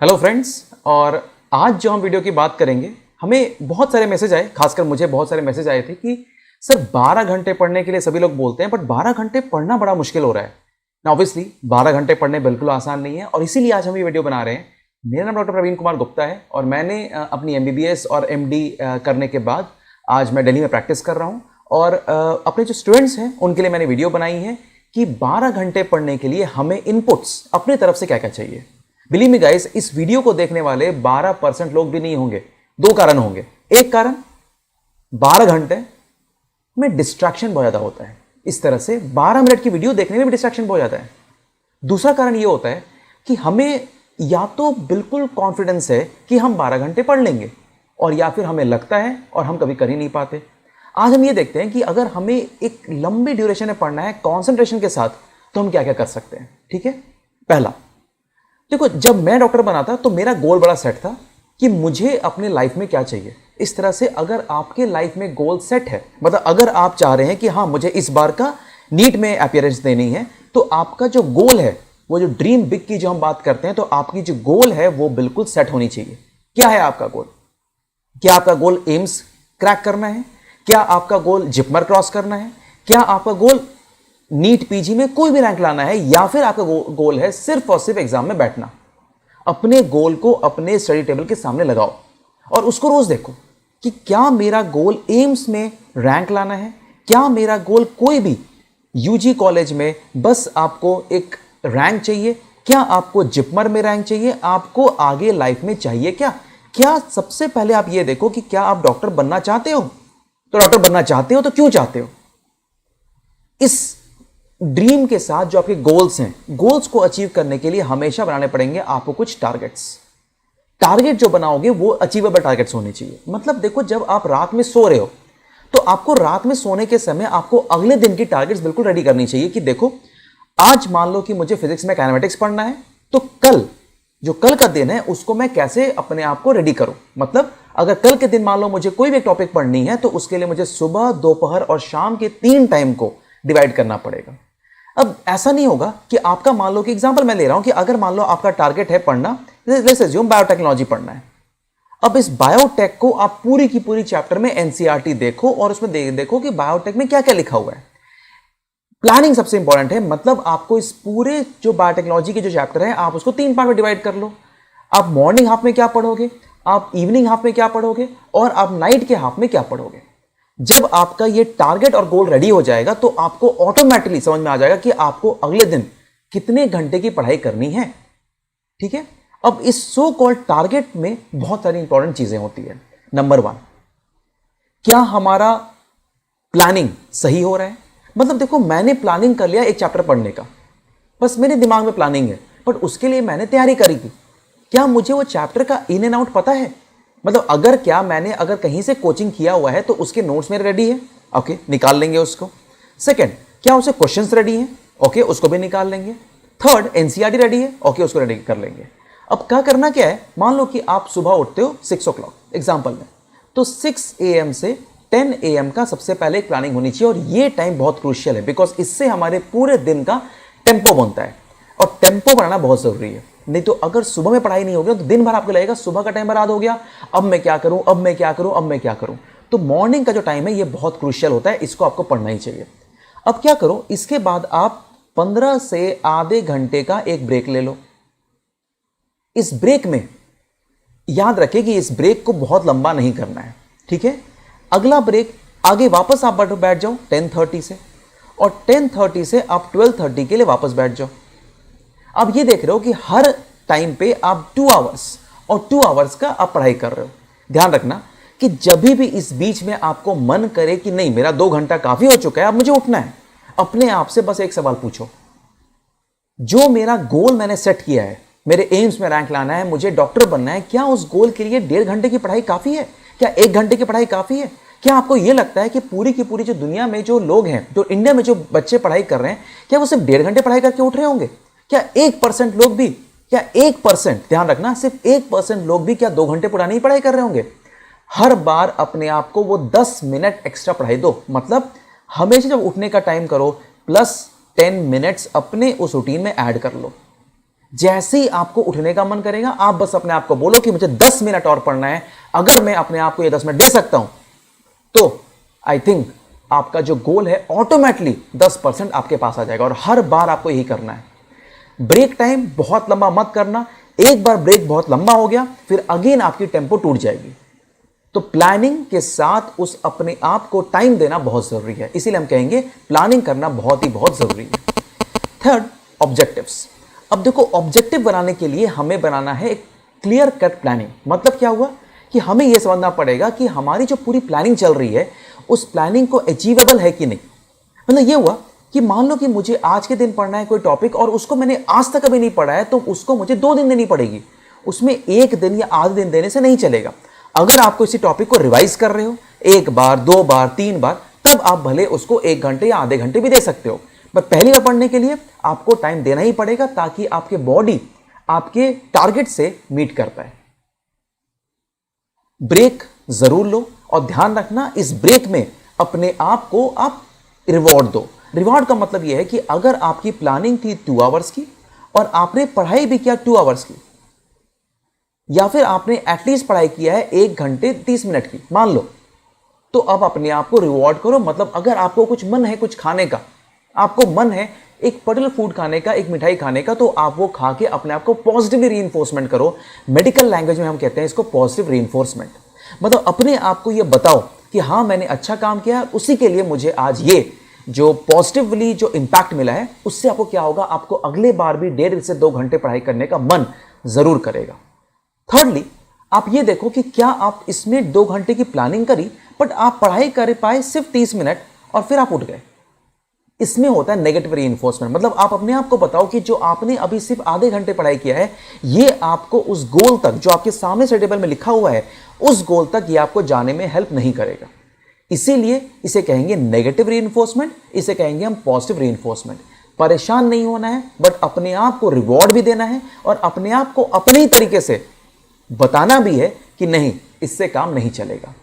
Hello friends. और आज जो हम वीडियो की बात करेंगे, हमें बहुत सारे मैसेज आए, खासकर मुझे बहुत सारे मैसेज आए थे कि सर 12 घंटे पढ़ने के लिए सभी लोग बोलते हैं, बट 12 घंटे पढ़ना बड़ा मुश्किल हो रहा है ना। ऑब्वियसली 12 घंटे पढ़ने बिल्कुल आसान नहीं है और इसीलिए आज हम ये वीडियो बना रहे हैं। मेरा नाम डॉक्टर प्रवीण कुमार गुप्ता है और मैंने अपनी एमबीबीएस और एमडी करने के बाद आज मैं दिल्ली में प्रैक्टिस कर रहा हूँ और अपने जो स्टूडेंट्स हैं उनके लिए मैंने वीडियो बनाई है कि 12 घंटे पढ़ने के लिए हमें इनपुट्स अपनी तरफ से क्या क्या चाहिए। बिलीव मी गाइस, इस वीडियो को देखने वाले 12% लोग भी नहीं होंगे। दो कारण होंगे। एक कारण, 12 घंटे में डिस्ट्रैक्शन बहुत ज्यादा होता है, इस तरह से 12 मिनट की वीडियो देखने में भी डिस्ट्रैक्शन बहुत ज्यादा है। दूसरा कारण यह होता है कि हमें या तो बिल्कुल कॉन्फिडेंस है कि हम 12 घंटे पढ़ लेंगे और या फिर हमें लगता है और हम कभी कर ही नहीं पाते। आज हम ये देखते हैं कि अगर हमें एक लंबी ड्यूरेशन में पढ़ना है कॉन्सेंट्रेशन के साथ, तो हम क्या क्या कर सकते हैं। ठीक है, पहला देखो, जब मैं डॉक्टर बना था तो मेरा गोल बड़ा सेट था कि मुझे अपने लाइफ में क्या चाहिए। इस तरह से अगर आपके लाइफ में गोल सेट है, मतलब अगर आप चाह रहे हैं कि हाँ मुझे इस बार का नीट में अपीयरेंस देनी है, तो आपका जो गोल है, वो जो ड्रीम बिग की जो हम बात करते हैं, तो आपकी जो गोल है वो बिल्कुल सेट होनी चाहिए। क्या है आपका गोल? क्या आपका गोल एम्स क्रैक करना है? क्या आपका गोल जिपमर क्रॉस करना है? क्या आपका गोल नीट पीजी में कोई भी रैंक लाना है? या फिर आपका गोल है सिर्फ और सिर्फ एग्जाम में बैठना? अपने गोल को अपने स्टडी टेबल के सामने लगाओ और उसको रोज देखो कि क्या मेरा गोल एम्स में रैंक लाना है? क्या मेरा गोल कोई भी यूजी कॉलेज में बस आपको एक रैंक चाहिए? क्या आपको जिपमर में रैंक चाहिए? आपको आगे लाइफ में चाहिए क्या सबसे पहले आप ये देखो कि क्या आप डॉक्टर बनना चाहते हो? तो डॉक्टर बनना चाहते हो तो क्यों चाहते हो? इस ड्रीम के साथ जो आपके गोल्स हैं, गोल्स को अचीव करने के लिए हमेशा बनाने पड़ेंगे आपको कुछ टारगेट्स। टारगेट जो बनाओगे वो अचीवेबल टारगेट्स होने चाहिए। मतलब देखो, जब आप रात में सो रहे हो तो आपको रात में सोने के समय आपको अगले दिन की टारगेट्स बिल्कुल रेडी करनी चाहिए कि देखो, आज मान लो कि मुझे फिजिक्स में काइनेमेटिक्स पढ़ना है, तो कल का दिन है उसको मैं कैसे अपने आप को रेडी करूं। मतलब अगर कल के दिन मान लो मुझे कोई भी एक टॉपिक पढ़नी है, तो उसके लिए मुझे सुबह, दोपहर और शाम के 3 टाइम को डिवाइड करना पड़ेगा। अब ऐसा नहीं होगा कि आपका, मान लो कि एग्जांपल मैं ले रहा हूं कि अगर मान लो आपका टारगेट है पढ़ना, लेट्स अज्यूम बायोटेक्नोलॉजी पढ़ना है। अब इस बायोटेक को आप पूरी की पूरी चैप्टर में एनसीईआरटी देखो और उसमें देखो कि बायोटेक में क्या क्या लिखा हुआ है। प्लानिंग सबसे इंपॉर्टेंट है। मतलब आपको इस पूरे जो बायोटेक्नोलॉजी के जो चैप्टर है, आप उसको 3 पार्ट में डिवाइड कर लो। आप मॉर्निंग हाफ में क्या पढ़ोगे, आप इवनिंग हाफ में क्या पढ़ोगे और आप नाइट के हाफ में क्या पढ़ोगे। जब आपका ये टारगेट और गोल रेडी हो जाएगा तो आपको ऑटोमेटिकली समझ में आ जाएगा कि आपको अगले दिन कितने घंटे की पढ़ाई करनी है। ठीक है, अब इस सो कॉल्ड टारगेट में बहुत सारी इंपॉर्टेंट चीजें होती है। नंबर 1, क्या हमारा प्लानिंग सही हो रहा है? मतलब देखो, मैंने प्लानिंग कर लिया एक चैप्टर पढ़ने का, बस मेरे दिमाग में प्लानिंग है, बट उसके लिए मैंने तैयारी करी थी। क्या मुझे वो चैप्टर का इन एंड आउट पता है? मतलब मैंने अगर कहीं से कोचिंग किया हुआ है तो उसके नोट्स मेरे रेडी है, ओके, निकाल लेंगे उसको। सेकंड, क्या उसे क्वेश्चंस रेडी हैं? ओके, उसको भी निकाल लेंगे। थर्ड, एनसीईआरटी रेडी है? ओके, उसको रेडी कर लेंगे। अब क्या करना क्या है, मान लो कि आप सुबह उठते हो 6 o'clock एग्जाम्पल में, तो 6 AM से 10 AM का सबसे पहले एक प्लानिंग होनी चाहिए और ये टाइम बहुत क्रूशियल है, बिकॉज इससे हमारे पूरे दिन का टेम्पो बनता है और टेम्पो बनाना बहुत जरूरी है। नहीं तो अगर सुबह में पढ़ाई नहीं होगी तो दिन भर आपको लगेगा सुबह का टाइम बर्बाद हो गया, अब मैं क्या करूं, अब मैं क्या करूं, अब मैं क्या करूं। तो मॉर्निंग का जो टाइम है ये बहुत क्रूशियल होता है, इसको आपको पढ़ना ही चाहिए। अब क्या करो, इसके बाद आप 15 से आधे घंटे का एक ब्रेक ले लो। इस ब्रेक में याद रखें कि इस ब्रेक को बहुत लंबा नहीं करना है। ठीक है, अगला ब्रेक आगे वापस आप बैठ जाओ 10:30 से, और 10:30 से आप 12:30 के लिए वापस बैठ जाओ। आप ये देख रहे हो कि हर टाइम पे आप 2 आवर्स और 2 आवर्स का आप पढ़ाई कर रहे हो। ध्यान रखना कि जब भी इस बीच में आपको मन करे कि नहीं मेरा 2 घंटा काफी हो चुका है, अब मुझे उठना है, अपने आप से बस एक सवाल पूछो, जो मेरा गोल मैंने सेट किया है, मेरे एम्स में रैंक लाना है, मुझे डॉक्टर बनना है, क्या उस गोल के लिए 1.5 घंटे की पढ़ाई काफी है? क्या 1 घंटे की पढ़ाई काफी है? क्या आपको यह लगता है कि पूरी की पूरी जो दुनिया में जो लोग हैं, जो इंडिया में जो बच्चे पढ़ाई कर रहे हैं, क्या वो सिर्फ 1.5 घंटे पढ़ाई करके उठ रहे होंगे? क्या 1% लोग भी, क्या 1%, ध्यान रखना, सिर्फ 1% लोग भी क्या 2 घंटे पुरानी पढ़ाई कर रहे होंगे? हर बार अपने आप को वो 10 मिनट एक्स्ट्रा पढ़ाई दो। मतलब हमेशा जब उठने का टाइम करो, प्लस 10 मिनट्स अपने उस रूटीन में ऐड कर लो। जैसे ही आपको उठने का मन करेगा, आप बस अपने आप को बोलो कि मुझे 10 मिनट और पढ़ना है। अगर मैं अपने आप को ये 10 मिनट दे सकता हूं तो आई थिंक आपका जो गोल है ऑटोमेटिकली 10% आपके पास आ जाएगा। और हर बार आपको यही करना है। ब्रेक टाइम बहुत लंबा मत करना। एक बार ब्रेक बहुत लंबा हो गया, फिर अगेन आपकी टेम्पो टूट जाएगी। तो प्लानिंग के साथ उस अपने आप को टाइम देना बहुत जरूरी है। इसीलिए हम कहेंगे प्लानिंग करना बहुत जरूरी है। Third, objectives. अब देखो, ऑब्जेक्टिव बनाने के लिए हमें बनाना है एक क्लियर कट प्लानिंग। मतलब क्या हुआ कि हमें यह समझना पड़ेगा कि हमारी जो पूरी प्लानिंग चल रही है उस प्लानिंग को अचीवेबल है कि नहीं। मतलब यह हुआ कि मान लो कि मुझे आज के दिन पढ़ना है कोई टॉपिक और उसको मैंने आज तक कभी नहीं पढ़ा है, तो उसको मुझे 2 दिन देनी पड़ेगी। उसमें 1 दिन या आधे दिन देने से नहीं चलेगा। अगर आपको इसी टॉपिक को रिवाइज कर रहे हो 1 बार, 2 बार, 3 बार, तब आप भले उसको 1 घंटे या आधे घंटे भी दे सकते हो। पर पहली बार पढ़ने के लिए आपको टाइम देना ही पड़ेगा ताकि आपके बॉडी आपके टारगेट से मीट कर पाए। ब्रेक जरूर लो और ध्यान रखना इस ब्रेक में अपने आप को आप रिवॉर्ड दो। रिवॉर्ड का मतलब यह है कि अगर आपकी प्लानिंग थी 2 आवर्स की और आपने पढ़ाई भी किया 2 आवर्स की, या फिर आपने एटलीस्ट पढ़ाई किया है 1 घंटे 30 मिनट की मान लो, तो अब अपने आप को रिवॉर्ड करो। मतलब अगर आपको कुछ मन है कुछ खाने का, आपको मन है एक पर्टिकुलर फूड खाने का, एक मिठाई खाने का, तो आप वो खा के अपने आप को पॉजिटिवली रीइंफोर्समेंट करो। मेडिकल लैंग्वेज में हम कहते हैं इसको पॉजिटिव रीइंफोर्समेंट। मतलब अपने आप को ये बताओ कि हाँ मैंने अच्छा काम किया, उसी के लिए मुझे आज ये जो पॉजिटिवली जो इंपैक्ट मिला है उससे आपको क्या होगा, आपको अगले बार भी 1.5 से 2 घंटे पढ़ाई करने का मन जरूर करेगा। थर्डली, आप ये देखो कि क्या आप इसमें 2 घंटे की प्लानिंग करी बट आप पढ़ाई कर पाए सिर्फ 30 मिनट और फिर आप उठ गए। इसमें होता है नेगेटिव रीइंफोर्समेंट। मतलब आप अपने आप को बताओ कि जो आपने अभी सिर्फ आधे घंटे पढ़ाई किया है, ये आपको उस गोल तक जो आपके सामने से टेबल में लिखा हुआ है उस गोल तक ये आपको जाने में हेल्प नहीं करेगा। इसीलिए इसे कहेंगे नेगेटिव रीइंफोर्समेंट, इसे कहेंगे हम पॉजिटिव रीइंफोर्समेंट। परेशान नहीं होना है बट अपने आप को रिवॉर्ड भी देना है और अपने आप को अपने ही तरीके से बताना भी है कि नहीं, इससे काम नहीं चलेगा।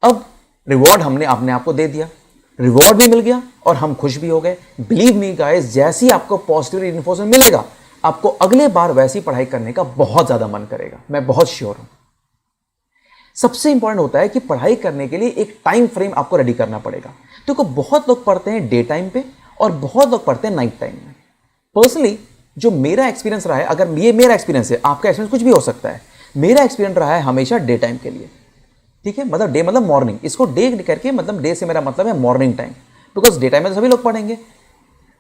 अब रिवॉर्ड हमने अपने आप को दे दिया, रिवॉर्ड भी मिल गया और हम खुश भी हो गए। बिलीव मी गाइस, जैसे ही आपको पॉजिटिव रीइंफोर्समेंट मिलेगा आपको अगले बार वैसी पढ़ाई करने का बहुत ज्यादा मन करेगा। मैं बहुत श्योर हूं। सबसे इंपॉर्टेंट होता है कि पढ़ाई करने के लिए एक टाइम फ्रेम आपको रेडी करना पड़ेगा। देखो, बहुत लोग पढ़ते हैं डे टाइम पे और बहुत लोग पढ़ते हैं नाइट टाइम में। पर्सनली जो मेरा एक्सपीरियंस रहा है, अगर ये मेरा एक्सपीरियंस है, आपका एक्सपीरियंस कुछ भी हो सकता है, मेरा एक्सपीरियंस रहा है हमेशा डे टाइम के लिए। ठीक है, मतलब डे मतलब मॉर्निंग, इसको डे करके मतलब डे से मेरा मतलब है morning time, because day time में तो सभी लोग पढ़ेंगे।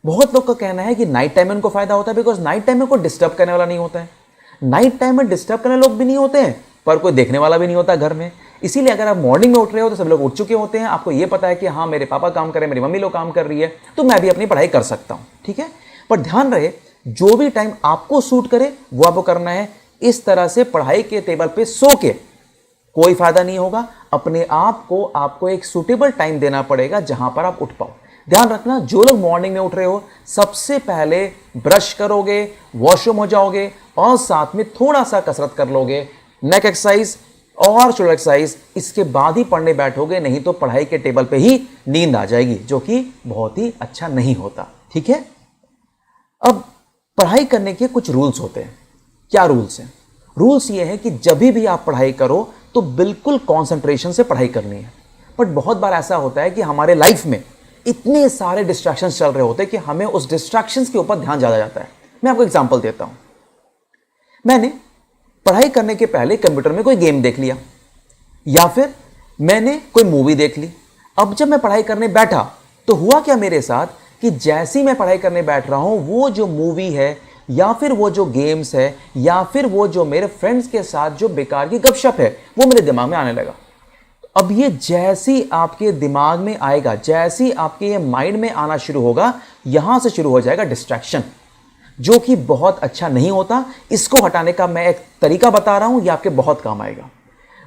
बहुत लोग का कहना है कि नाइट टाइम में उनको फायदा होता है बिकॉज नाइट टाइम में कोई डिस्टर्ब करने वाला नहीं होता है। नाइट टाइम में डिस्टर्ब करने लोग भी नहीं होते हैं पर कोई देखने वाला भी नहीं होता घर में। इसीलिए अगर आप मॉर्निंग में उठ रहे हो तो सब लोग उठ चुके होते हैं, आपको ये पता है कि हाँ मेरे पापा काम कर रहे हैं, मेरी मम्मी लोग काम कर रही है, तो मैं भी अपनी पढ़ाई कर सकता हूं। ठीक है, पर ध्यान रहे जो भी टाइम आपको सूट करे वो आपको करना है। इस तरह से पढ़ाई के टेबल पे सो के कोई फायदा नहीं होगा। अपने आप को आपको एक सूटेबल टाइम देना पड़ेगा जहां पर आप उठ पाओ। ध्यान रखना, जो लोग मॉर्निंग में उठ रहे हो सबसे पहले ब्रश करोगे, वॉशरूम हो जाओगे और साथ में थोड़ा सा कसरत कर लोगे, नेक एक्सरसाइज और शोल्डर एक्सरसाइज, इसके बाद ही पढ़ने बैठोगे। नहीं तो पढ़ाई के टेबल पे ही नींद आ जाएगी, जो कि बहुत ही अच्छा नहीं होता। ठीक है, अब पढ़ाई करने के कुछ रूल्स होते हैं। क्या रूल्स हैं? रूल्स ये हैं कि जब भी आप पढ़ाई करो तो बिल्कुल कंसंट्रेशन से पढ़ाई करनी है। बट बहुत बार ऐसा होता है कि हमारे लाइफ में इतने सारे डिस्ट्रैक्शंस चल रहे होते हैं कि हमें उस डिस्ट्रैक्शंस के ऊपर ध्यान ज्यादा जाता है। मैं आपको एग्जांपल देता हूं। मैंने पढ़ाई करने के पहले कंप्यूटर में कोई गेम देख लिया या फिर मैंने कोई मूवी देख ली। अब जब मैं पढ़ाई करने बैठा तो हुआ क्या मेरे साथ कि जैसे ही मैं पढ़ाई करने बैठ रहा हूं, वो जो मूवी है या फिर वो जो गेम्स है या फिर वो जो मेरे फ्रेंड्स के साथ जो बेकार की गपशप है वो मेरे दिमाग में आने लगा। अब ये जैसी आपके दिमाग में आएगा, जैसी आपके ये माइंड में आना शुरू होगा, यहां से शुरू हो जाएगा डिस्ट्रैक्शन, जो कि बहुत अच्छा नहीं होता। इसको हटाने का मैं एक तरीका बता रहा हूं, ये आपके बहुत काम आएगा।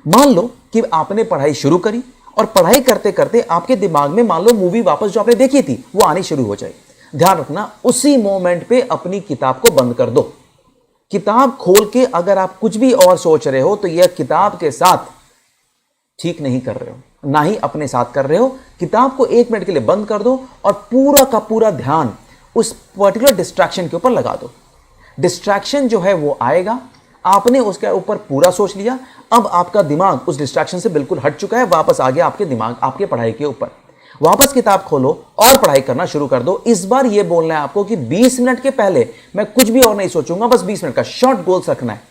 मान लो कि आपने पढ़ाई शुरू करी और पढ़ाई करते करते आपके दिमाग में मान लो मूवी वापस जो आपने देखी थी वो आनी शुरू हो जाए। ध्यान रखना, उसी मोमेंट पे अपनी किताब को बंद कर दो। किताब खोल के अगर आप कुछ भी और सोच रहे हो तो यह किताब के साथ ठीक नहीं कर रहे हो, ना ही अपने साथ कर रहे हो। किताब को 1 मिनट के लिए बंद कर दो और पूरा का पूरा ध्यान उस पर्टिकुलर डिस्ट्रैक्शन के ऊपर लगा दो। डिस्ट्रैक्शन जो है वो आएगा, आपने उसके ऊपर पूरा सोच लिया, अब आपका दिमाग उस डिस्ट्रैक्शन से बिल्कुल हट चुका है, वापस आ गया आपके दिमाग आपके पढ़ाई के ऊपर। वापस किताब खोलो और पढ़ाई करना शुरू कर दो। इस बार ये बोलना है आपको कि 20 मिनट के पहले मैं कुछ भी और नहीं सोचूंगा, बस 20 मिनट का शॉर्ट गोल्स रखना है।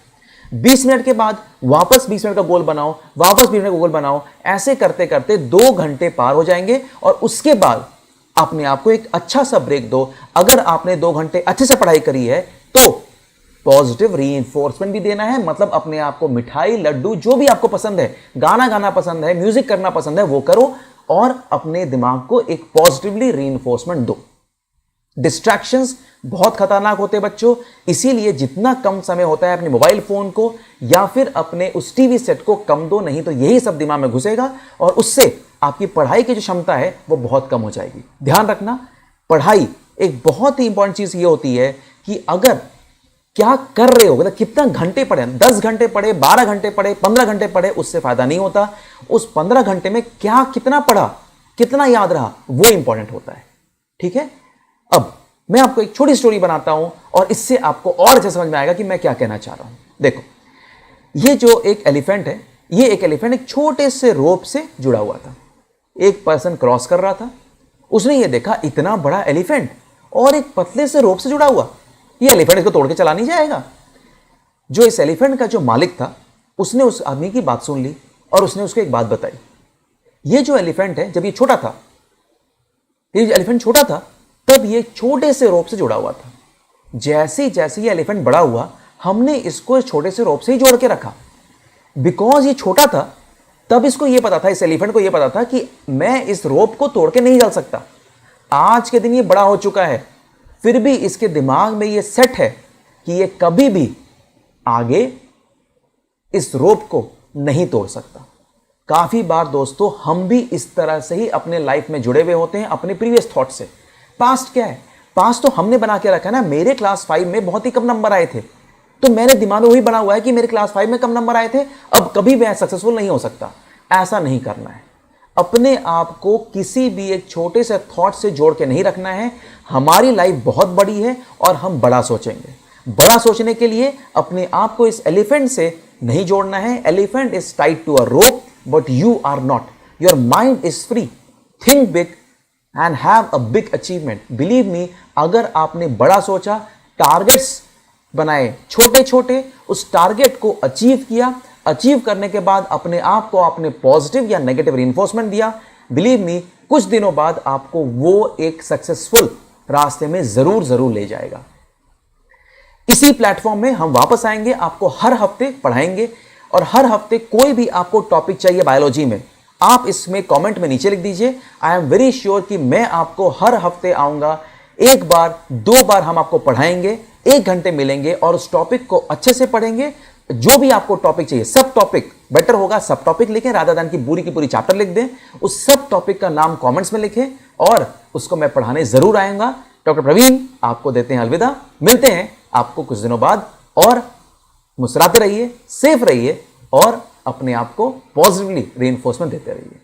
20 मिनट के बाद वापस 20 मिनट का गोल बनाओ, वापस 20 मिनट का गोल बनाओ। ऐसे करते करते 2 घंटे पार हो जाएंगे और उसके बाद अपने आप को एक अच्छा सा ब्रेक दो। अगर आपने 2 घंटे अच्छे से पढ़ाई करी है तो पॉजिटिव रीइंफोर्समेंट भी देना है, मतलब अपने आप को मिठाई, लड्डू, जो भी आपको पसंद है, गाना गाना पसंद है, म्यूजिक करना पसंद है, वो करो और अपने दिमाग को एक पॉजिटिवली रीइंफोर्समेंट दो। डिस्ट्रैक्शंस बहुत खतरनाक होते हैं बच्चों, इसीलिए जितना कम समय होता है अपने मोबाइल फोन को या फिर अपने उस टीवी सेट को कम दो, नहीं तो यही सब दिमाग में घुसेगा और उससे आपकी पढ़ाई की जो क्षमता है वो बहुत कम हो जाएगी। ध्यान रखना, पढ़ाई एक बहुत ही इंपॉर्टेंट चीज ये होती है कि अगर क्या कर रहे हो, मतलब कितना घंटे पढ़े, 10 घंटे पढ़े, 12 घंटे पढ़े, 15 घंटे पढ़े, उससे फायदा नहीं होता। उस 15 घंटे में क्या कितना पढ़ा, कितना याद रहा, वो इंपॉर्टेंट होता है। ठीक है, अब मैं आपको एक छोटी स्टोरी बनाता हूं और इससे आपको और अच्छा समझ में आएगा कि मैं क्या कहना चाह रहा हूं। देखो, ये जो एक एलिफेंट है, ये एक एलिफेंट एक छोटे से रोप से जुड़ा हुआ था। एक पर्सन क्रॉस कर रहा था, उसने ये देखा इतना बड़ा एलिफेंट और एक पतले से रोप से जुड़ा हुआ, ये एलिफेंट इसको तोड़ के चला नहीं जाएगा। जो इस एलिफेंट का जो मालिक था, उसने उस आदमी की बात सुन ली और उसने उसको एक बात बताई। ये जो एलिफेंट है, जब ये छोटा था, ये एलिफेंट छोटा था, तब ये छोटे से रोप से जुड़ा हुआ था। जैसे जैसे ये एलिफेंट बड़ा हुआ, हमने इसको इस छोटे से रोप से ही जोड़ के रखा। बिकॉज ये छोटा था, तब इसको ये पता था, इस एलिफेंट को ये पता था कि मैं इस रोप को तोड़ के नहीं चल सकता। आज के दिन ये बड़ा हो चुका है, फिर भी इसके दिमाग में ये सेट है कि ये कभी भी आगे इस रोप को नहीं तोड़ सकता। काफी बार दोस्तों हम भी इस तरह से ही अपने लाइफ में जुड़े हुए होते हैं अपने प्रीवियस थॉट से। पास्ट क्या है, पास्ट तो हमने बना के रखा है ना। मेरे क्लास 5 में बहुत ही कम नंबर आए थे, तो मेरे दिमाग में वही बना हुआ है कि मेरे क्लास 5 में कम नंबर आए थे, अब कभी मैं सक्सेसफुल नहीं हो सकता। ऐसा नहीं करना है। अपने आप को किसी भी एक छोटे से थॉट से जोड़ के नहीं रखना है। हमारी लाइफ बहुत बड़ी है और हम बड़ा सोचेंगे। बड़ा सोचने के लिए अपने आप को इस एलिफेंट से नहीं जोड़ना है। Elephant is tied to a rope but you are not. Your mind is free. Think big and have a big achievement. Believe me, अगर आपने बड़ा सोचा, टारगेट्स बनाए छोटे छोटे, उस टारगेट को अचीव किया, अचीव करने के बाद अपने आप को आपने पॉजिटिव या नेगेटिव रिइंफोर्समेंट दिया, बिलीव मी, कुछ दिनों बाद आपको वो एक सक्सेसफुल रास्ते में जरूर ले जाएगा। इसी प्लेटफॉर्म में हम वापस आएंगे, आपको हर हफ्ते पढ़ाएंगे और हर हफ्ते कोई भी आपको टॉपिक चाहिए बायोलॉजी में, आप इसमें कमेंट में नीचे लिख दीजिए। आई एम वेरी श्योर कि मैं आपको हर हफ्ते आऊंगा, 1 बार 2 बार हम आपको पढ़ाएंगे, 1 घंटे मिलेंगे और उस टॉपिक को अच्छे से पढ़ेंगे। जो भी आपको टॉपिक चाहिए, सब टॉपिक बेटर होगा, सब टॉपिक लिखें, राधा दान की पूरी चैप्टर लिख दें, उस सब टॉपिक का नाम कमेंट्स में लिखें और उसको मैं पढ़ाने जरूर आऊंगा। डॉक्टर प्रवीण आपको देते हैं अलविदा, मिलते हैं आपको कुछ दिनों बाद और मुस्कुराते रहिए, सेफ रहिए और अपने आप को पॉजिटिवली रीइंफोर्समेंट देते रहिए।